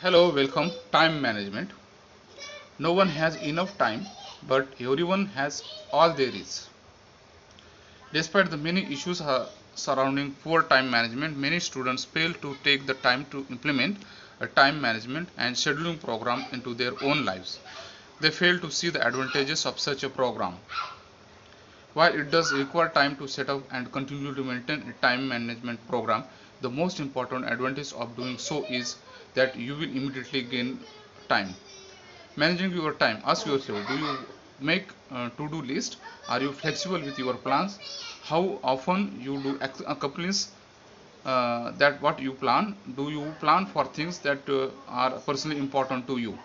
Hello, welcome. Time management. No one has enough time, but everyone has all there is. Despite the many issues surrounding poor time management, many students fail to take the time to implement a time management and scheduling program into their own lives. They fail to see the advantages of such a program. While it does require time to set up and continue to maintain a time management program, the most important advantage of doing so is that you will immediately gain time. Managing your time. Ask yourself, do you make a to-do list? Are you flexible with your plans? How often you do accomplish that what you plan? Do you plan for things that are personally important to you?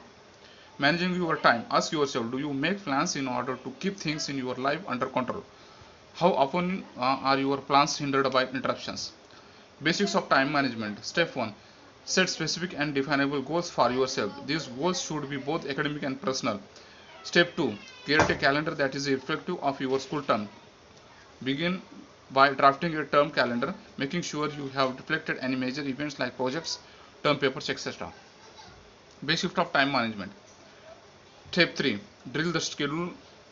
Managing your time. Ask yourself, do you make plans in order to keep things in your life under control? How often are your plans hindered by interruptions? Basics of time management. Step 1. Set specific and definable goals for yourself. These goals should be both academic and personal. Step 2. Create a calendar that is reflective of your school term. Begin by drafting a term calendar, making sure you have reflected any major events like projects, term papers, etc. Basics of time management. Step 3. Drill the schedule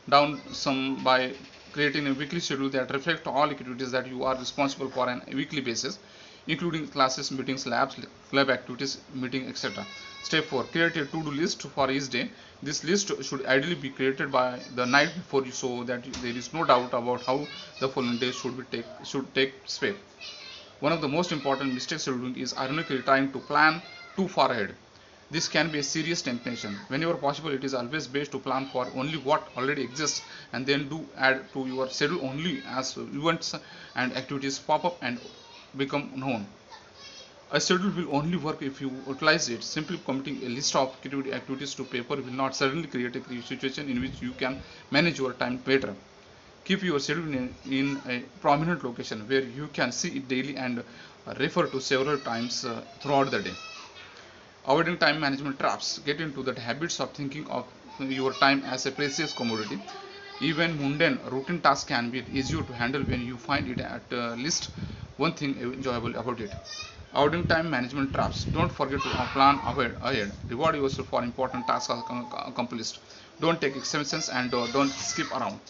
down some by creating a weekly schedule that reflects all activities that you are responsible for on a weekly basis, including classes, meetings, labs, club activities, meeting, etc. Step 4. Create a to-do list for each day. This list should ideally be created by the night before so that there is no doubt about how the following day should take shape. One of the most important mistakes doing is ironically trying to plan too far ahead. This can be a serious temptation. Whenever possible, it is always best to plan for only what already exists and then do add to your schedule only as events and activities pop up and become known. A schedule will only work if you utilize it. Simply committing a list of activities to paper will not suddenly create a situation in which you can manage your time better. Keep your schedule in a prominent location where you can see it daily and refer to several times throughout the day. Avoiding time management traps. Get into the habits of thinking of your time as a precious commodity. Even mundane routine tasks can be easier to handle when you find it at least one thing enjoyable about it. Avoiding time management traps. Don't forget to plan ahead. Reward yourself for important tasks accomplished. Don't take exceptions and don't skip around.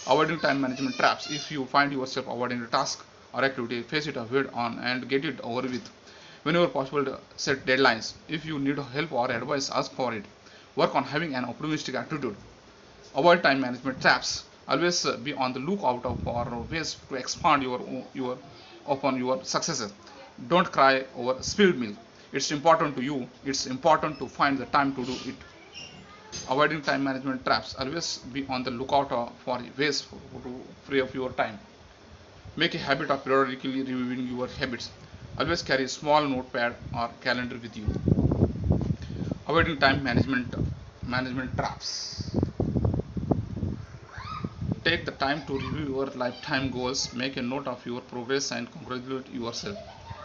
Avoiding time management traps. If you find yourself avoiding a task or activity, face it head on and get it over with. Whenever possible, set deadlines. If you need help or advice, ask for it. Work on having an optimistic attitude. Avoid time management traps. Always be on the lookout for ways to expand your upon your successes. Don't cry over spilled milk. It's important to you. It's important to find the time to do it. Avoiding time management traps. Always be on the lookout for ways to free up your time. Make a habit of periodically reviewing your habits. Always carry a small notepad or calendar with you. Avoiding time management traps. Take the time to review your lifetime goals. Make a note of your progress and congratulate yourself.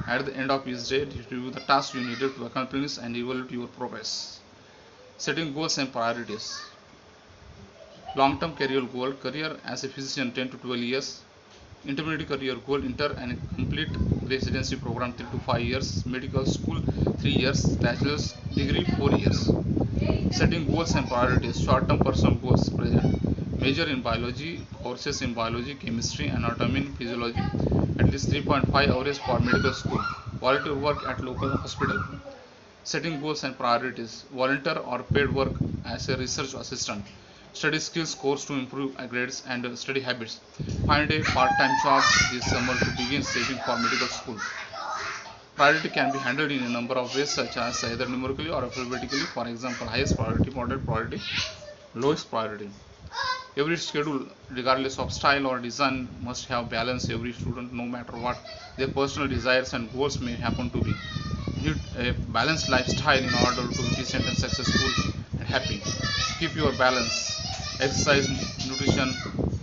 At the end of each day, review the tasks you needed to accomplish and evaluate your progress. Setting goals and priorities. Long-term career goal. Career as a physician 10 to 12 years. Intermediate career goal, enter and complete residency program 3 to 5 years, medical school 3 years, bachelor's degree 4 years. Setting goals and priorities. Short term personal goals present. Major in biology, courses in biology, chemistry, anatomy, and physiology. At least 3.5 hours for medical school. Volunteer work at local hospital. Setting goals and priorities. Volunteer or paid work as a research assistant. Study skills course to improve grades and study habits. Find a part-time job this summer to begin saving for medical school. Priority can be handled in a number of ways such as either numerically or alphabetically. For example, highest priority, moderate priority, lowest priority. Every schedule, regardless of style or design, must have balance. Every student, no matter what their personal desires and goals may happen to be, need a balanced lifestyle in order to be efficient and successful and happy. Keep your balance. Exercise, nutrition,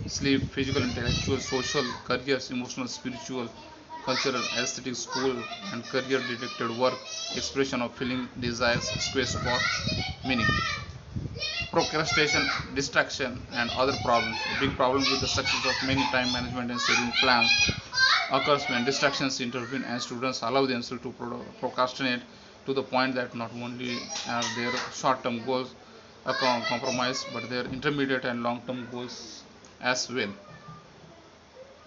sleep, physical, intellectual, social, careers, emotional, spiritual, cultural, aesthetic, school, and career directed work, expression of feeling, desires, space for meaning. Procrastination, distraction, and other problems. A big problem with the success of many time management and scheduling plans occurs when distractions intervene and students allow themselves to procrastinate to the point that not only are their short-term goals compromised, but their intermediate and long-term goals as well.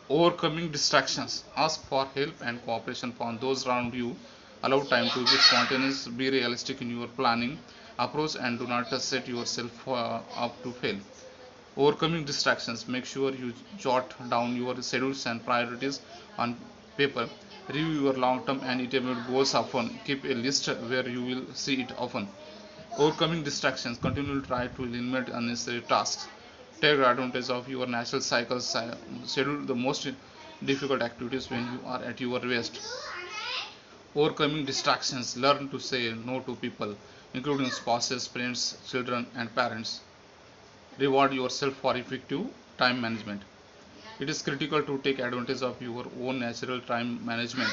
Overcoming distractions. Ask for help and cooperation from those around you. Allow time to be spontaneous. Be realistic in your planning approach and do not set yourself up to fail. Overcoming distractions. Make sure you jot down your schedules and priorities on paper. Review your long term and intermediate goals often. Keep a list where you will see it often. Overcoming distractions. Continue to try to eliminate unnecessary tasks. Take advantage of your natural cycles. Schedule the most difficult activities when you are at your best. Overcoming distractions. Learn to say no to people, including spouses, friends, children, and parents. Reward yourself for effective time management. It is critical to take advantage of your own natural time management.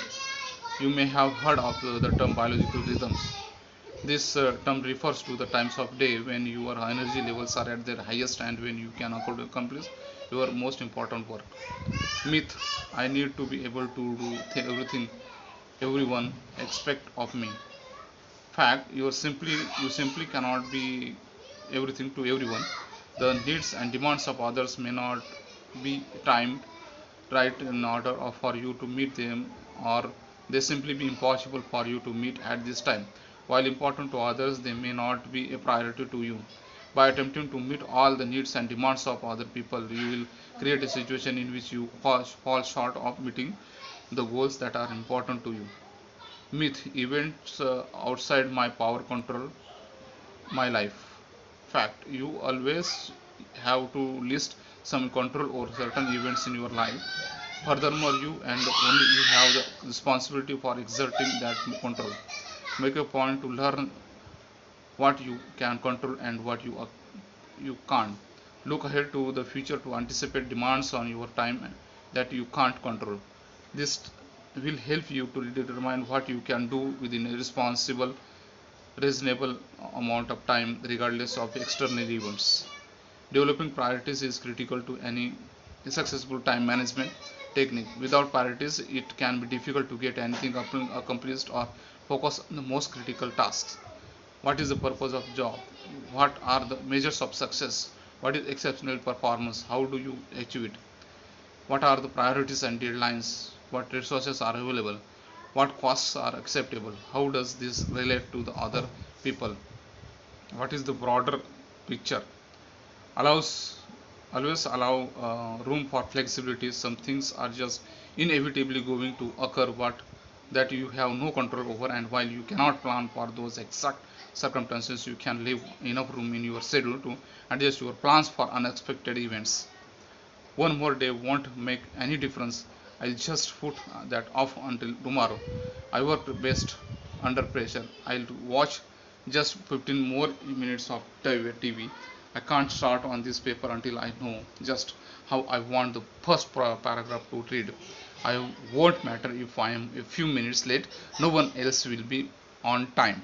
You may have heard of the term biological rhythms. This term refers to the times of day when your energy levels are at their highest and when you can accomplish your most important work. Myth: I need to be able to do everything everyone expect of me. Fact: you simply cannot be everything to everyone. The needs and demands of others may not be timed right in order for you to meet them, or they simply be impossible for you to meet at this time. While important to others, they may not be a priority to you. By attempting to meet all the needs and demands of other people, you will create a situation in which you fall short of meeting the goals that are important to you. Myth: events outside my power control my life. Fact: you always have to list some control over certain events in your life. Furthermore, you and only you have the responsibility for exerting that control. Make a point to learn what you can control and what you can't. Look ahead to the future to anticipate demands on your time that you can't control. This will help you to determine what you can do within a responsible reasonable amount of time regardless of external events. Developing priorities is critical to any successful time management technique. Without priorities, it can be difficult to get anything accomplished or focus on the most critical tasks. What is the purpose of job? What are the measures of success? What is exceptional performance? How do you achieve it? What are the priorities and deadlines? What resources are available? What costs are acceptable? How does this relate to the other people? What is the broader picture? Allows Always allow room for flexibility. Some things are just inevitably going to occur what that you have no control over, and while you cannot plan for those exact circumstances, you can leave enough room in your schedule to adjust your plans for unexpected events. One more day won't make any difference. I'll just put that off until tomorrow. I work best under pressure. I'll watch just 15 more minutes of TV. I can't start on this paper until I know just how I want the first paragraph to read. I won't matter if I am a few minutes late, no one else will be on time.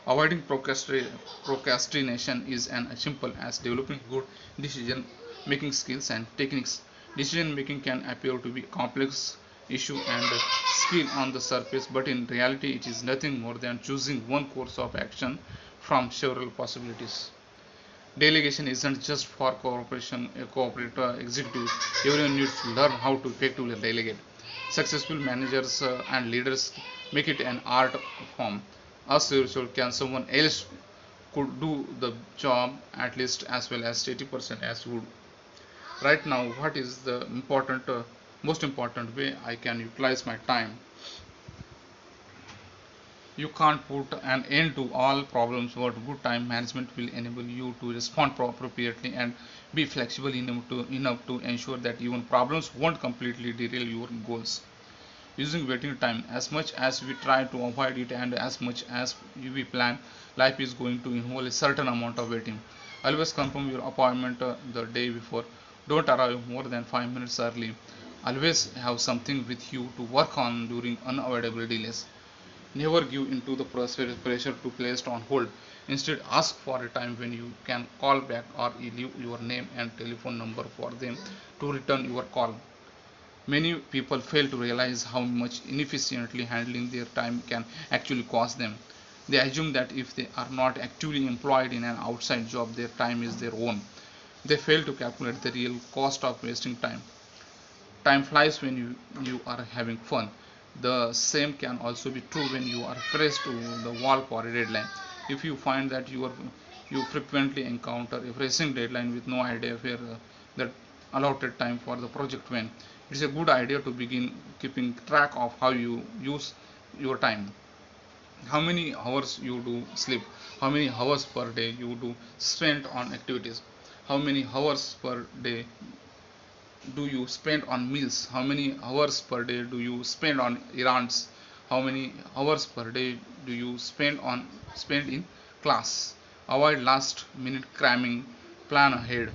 Avoiding procrastination is as simple as developing good decision making skills and techniques. Decision making can appear to be a complex issue and skill on the surface, but in reality, it is nothing more than choosing one course of action from several possibilities. Delegation isn't just for corporate executives. Everyone needs to learn how to effectively delegate. Successful managers and leaders make it an art form. Ask yourself, can someone else could do the job at least as well as 80% as would? Right now, what is the most important way I can utilize my time? You can't put an end to all problems, but good time management will enable you to respond appropriately and be flexible enough to ensure that even problems won't completely derail your goals. Using waiting time: as much as we try to avoid it and as much as we plan, life is going to involve a certain amount of waiting. Always confirm your appointment the day before. Don't arrive more than 5 minutes early. Always have something with you to work on during unavoidable delays. Never give into the pressure to placed on hold. Instead, ask for a time when you can call back or leave your name and telephone number for them to return your call. Many people fail to realize how much inefficiently handling their time can actually cost them. They assume that if they are not actively employed in an outside job, their time is their own. They fail to calculate the real cost of wasting time. Time flies when you are having fun. The same can also be true when you are pressed to the wall for a deadline. If you find that you frequently encounter a pressing deadline with no idea where the allotted time for the project went, it's a good idea to begin keeping track of how you use your time. How many hours you do sleep, how many hours per day you do spend on activities, how many hours per day do you spend on meals, how many hours per day do you spend on errands, how many hours per day do you spend in class. Avoid last minute cramming, plan ahead.